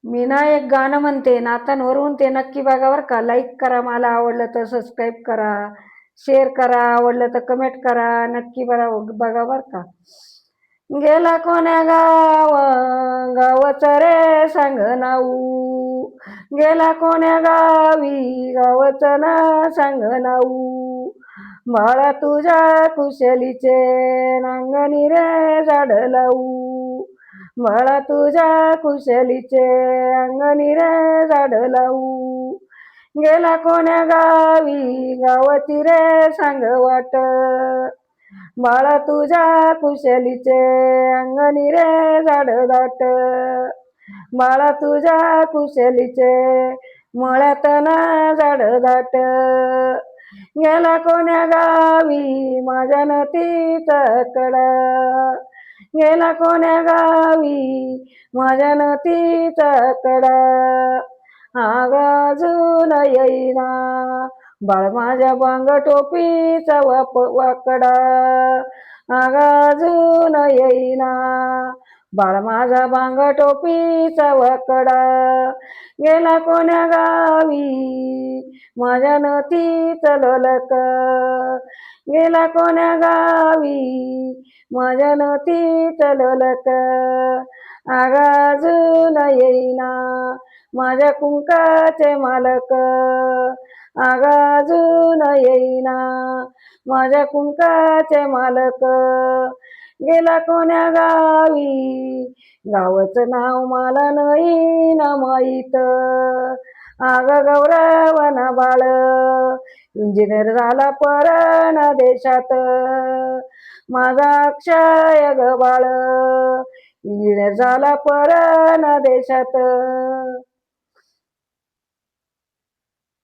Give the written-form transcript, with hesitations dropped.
मी ना एक गाणं म्हणते नातांवरून, ते नक्की बघा बरं का. लाईक करा, मला आवडलं तर सबस्क्राईब करा, शेअर करा, आवडलं तर कमेंट करा. नक्की बघा बघा बरं का. गेला कोण्या गावच रे सांग नाऊ, गेला कोण्या गावी गावच ना सांग नाऊ. बाळा तुझ्या कुशलीचे नांगणी रे झाड लावू, बाळा तुझ्या कुशलीचे अंगणी रे झाड लावू. गेला कोण्या गावी गावाची रे सांग वाट, बाळा तुझ्या कुशलीचे अंगणी रे झाड दाट. बाळा तुझ्या कुशलीचे मळ्यात ना झाड दाट. गेला कोण्या गावी माझ्या नतीचा कडा, गेला कोण्या गावी माझ्या नतीचा कडा. अजून येईना बाळ माझ्या बांग टोपीचा वाकडा, अजून येईना बाळ माझा बांग टोपीचा वाकडा. गेला कोण्या गावी माझ्या नथीचा लोलक, गेला कोण्या गावी माझ्या नथीचा लोलक. अजून येईना माझ्या कुंकाचे मालक, अजून येईना माझ्या कुंकाचे मालक. गेला कोण्या गावी गावाचं नाव मला नाही ना माहीत. गौरवना बाळ इंजिनियर झाला परदेशात, माझा अक्षय ग बाळ इंजिनियर झाला परदेशात.